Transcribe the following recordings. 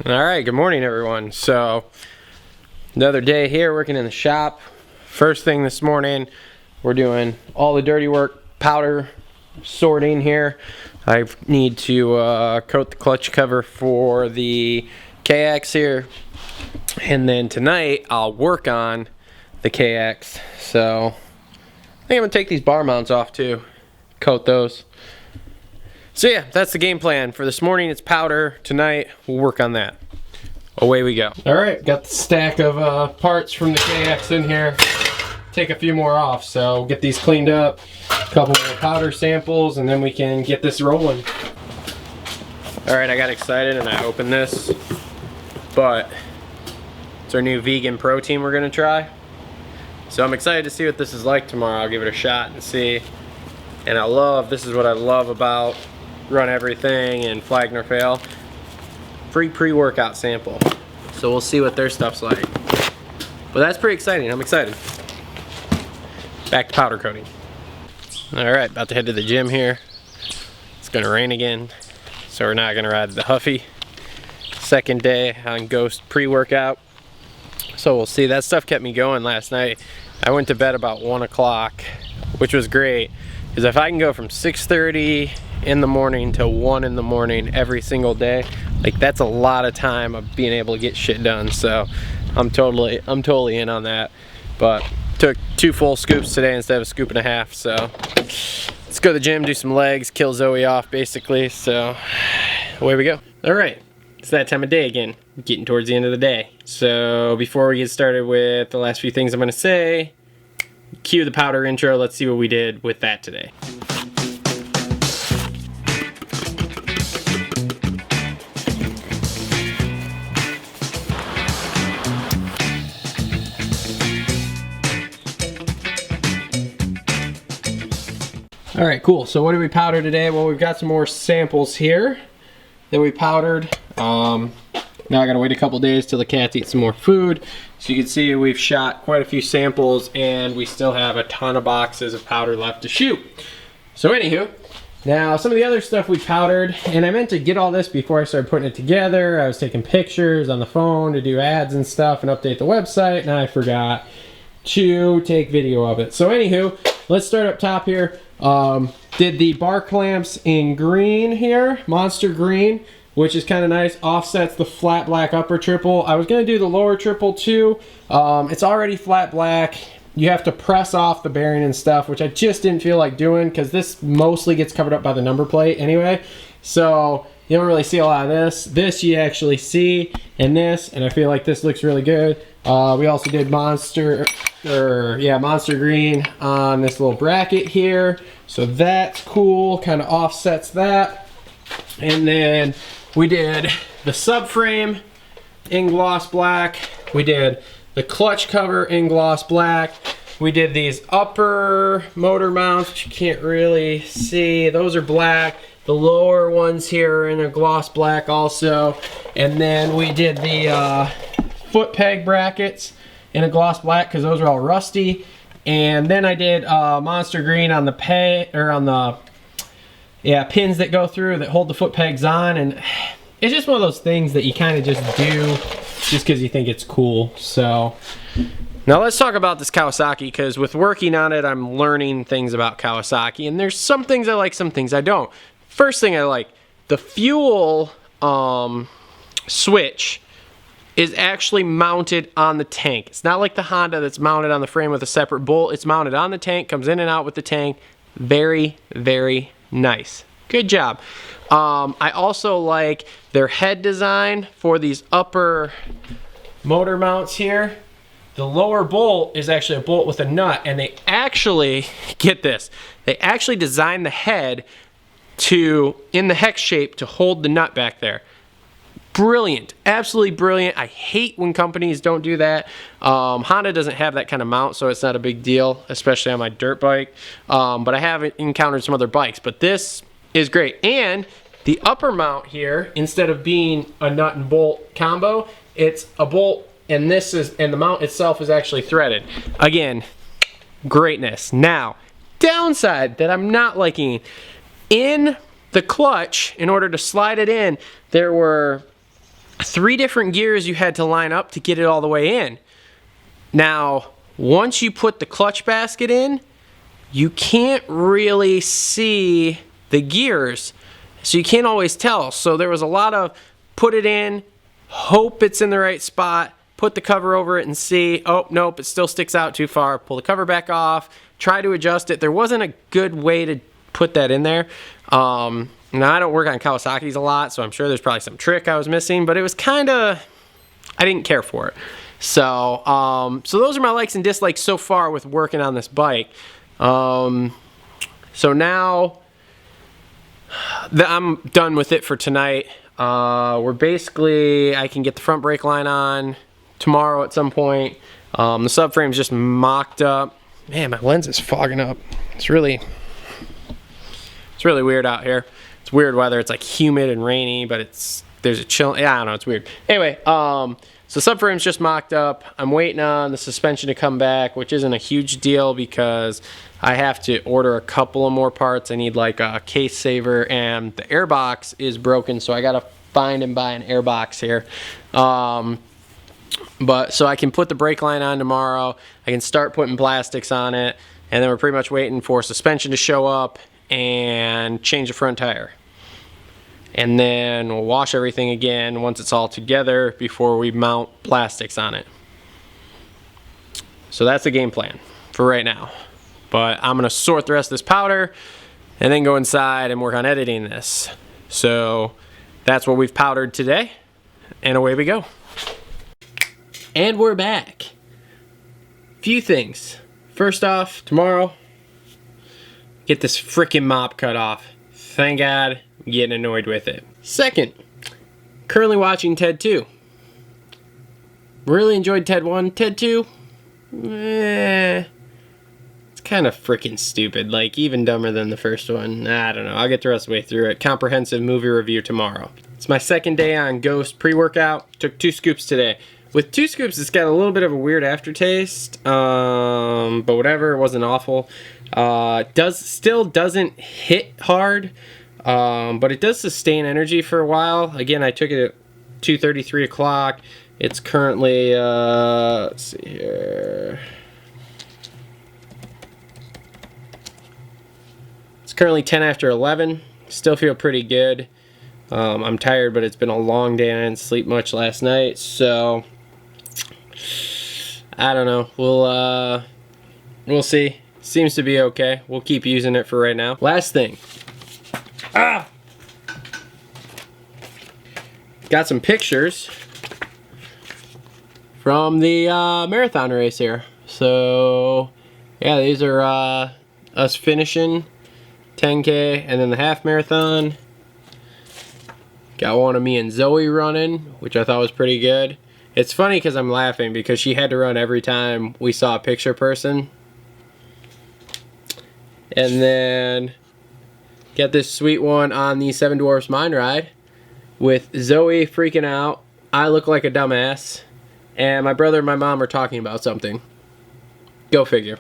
All right, good morning everyone. So another day here working in the shop. First thing this morning, we're doing all the dirty work, powder sorting here. I need to coat the clutch cover for the KX here, and then tonight I'll work on the KX. So I think I'm gonna take these bar mounts off too, coat those. So yeah, that's the game plan for this morning. It's powder. Tonight we'll work on that. Away we go. All right, got the stack of parts from the KX in here. Take a few more off, so we'll get these cleaned up, a couple more powder samples, and then we can get this rolling. All right, I got excited and I opened this, but it's our new vegan protein we're gonna try. So I'm excited to see what this is like tomorrow. I'll give it a shot and see. And this is what I love about Run Everything and Flag Nor Fail. Free pre-workout sample. So we'll see what their stuff's like. But that's pretty exciting, I'm excited. Back to powder coating. All right, about to head to the gym here. It's gonna rain again, so we're not gonna ride the Huffy. Second day on Ghost pre-workout. So we'll see, that stuff kept me going last night. I went to bed about 1 o'clock, which was great. Because if I can go from 6:30 in the morning to 1 in the morning every single day, like that's a lot of time of being able to get shit done. So I'm totally in on that. But took 2 full scoops today instead of a scoop and a half. So let's go to the gym, do some legs, kill Zoe off basically. So away we go. All right, it's that time of day again, getting towards the end of the day. So before we get started with the last few things I'm gonna say, cue the powder intro. Let's see what we did with that today. All right, cool. So what did we powder today? Well, we've got some more samples here that we powdered. Now I gotta wait a couple days till the cats eat some more food. So you can see we've shot quite a few samples and we still have a ton of boxes of powder left to shoot. So anywho, now some of the other stuff we powdered, and I meant to get all this before I started putting it together. I was taking pictures on the phone to do ads and stuff and update the website, and I forgot to take video of it. So anywho, let's start up top here. Did the bar clamps in green here, Monster Green, which is kind of nice, offsets the flat black upper triple. I was gonna do the lower triple too. It's already flat black. You have to press off the bearing and stuff, which I just didn't feel like doing because this mostly gets covered up by the number plate anyway. So you don't really see a lot of this. This you actually see in this, and I feel like this looks really good. We also did Monster Green on this little bracket here. So that's cool, kind of offsets that. And then we did the subframe in gloss black. We did the clutch cover in gloss black. We did these upper motor mounts, which you can't really see. Those are black. The lower ones here are in a gloss black also. And then we did the foot peg brackets in a gloss black because those are all rusty. And then I did Monster Green on the pins that go through that hold the foot pegs on, and it's just one of those things that you kind of just do just because you think it's cool. So now let's talk about this Kawasaki, because with working on it I'm learning things about Kawasaki, and there's some things I like, some things I don't. First thing I like, the fuel switch is actually mounted on the tank. It's not like the Honda that's mounted on the frame with a separate bolt. It's mounted on the tank, comes in and out with the tank. Very, very nice. Good job. I also like their head design for these upper motor mounts here. The lower bolt is actually a bolt with a nut, and they actually, get this, they actually designed the head in the hex shape to hold the nut back there. Brilliant, absolutely brilliant. I hate when companies don't do that. Honda doesn't have that kind of mount, so it's not a big deal, especially on my dirt bike. But I have encountered some other bikes, but this is great. And the upper mount here, instead of being a nut and bolt combo, it's a bolt, and the mount itself is actually threaded. Again, greatness. Now, downside that I'm not liking, in the clutch, in order to slide it in, there were 3 different gears you had to line up to get it all the way in. Now, once you put the clutch basket in, you can't really see the gears, so you can't always tell. So there was a lot of put it in, hope it's in the right spot, put the cover over it and see, oh, nope, it still sticks out too far. Pull the cover back off, try to adjust it. There wasn't a good way to put that in there. Now, I don't work on Kawasaki's a lot, so I'm sure there's probably some trick I was missing, but it was kind of, I didn't care for it. So, so those are my likes and dislikes so far with working on this bike. So now that I'm done with it for tonight, we're basically, I can get the front brake line on tomorrow at some point. The subframe's just mocked up. Man, my lens is fogging up. It's really weird out here. It's weird weather. It's like humid and rainy, but there's a chill. Yeah, I don't know. It's weird. Anyway, so subframe's just mocked up. I'm waiting on the suspension to come back, which isn't a huge deal because I have to order a couple of more parts. I need like a case saver, and the airbox is broken, so I gotta find and buy an airbox here. But so I can put the brake line on tomorrow. I can start putting plastics on it, and then we're pretty much waiting for suspension to show up and change the front tire. And then we'll wash everything again once it's all together before we mount plastics on it. So that's the game plan for right now. But I'm gonna sort the rest of this powder and then go inside and work on editing this. So that's what we've powdered today, and away we go. And we're back. Few things. First off, tomorrow, get this freaking mop cut off. Thank God, I'm getting annoyed with it. Second, currently watching Ted 2. Really enjoyed Ted 1. Ted 2, it's kind of freaking stupid. Like, even dumber than the first one. I don't know. I'll get the rest of the way through it. Comprehensive movie review tomorrow. It's my second day on Ghost pre-workout. Took 2 scoops today. With 2 scoops, it's got a little bit of a weird aftertaste, but whatever, it wasn't awful. Still doesn't hit hard, but it does sustain energy for a while. Again, I took it at 2:30, 3 o'clock. It's currently, let's see here. It's currently 10 after 11. Still feel pretty good. I'm tired, but it's been a long day and I didn't sleep much last night, so I don't know. We'll see. Seems to be okay. We'll keep using it for right now. Last thing. Got some pictures from the marathon race here. So yeah, these are us finishing 10K and then the half marathon. Got one of me and Zoe running, which I thought was pretty good. It's funny because I'm laughing because she had to run every time we saw a picture person. And then got this sweet one on the Seven Dwarfs Mine Ride with Zoe freaking out. I look like a dumbass. And my brother and my mom are talking about something. Go figure.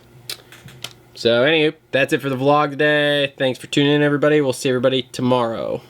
So anyway, that's it for the vlog today. Thanks for tuning in, everybody. We'll see everybody tomorrow.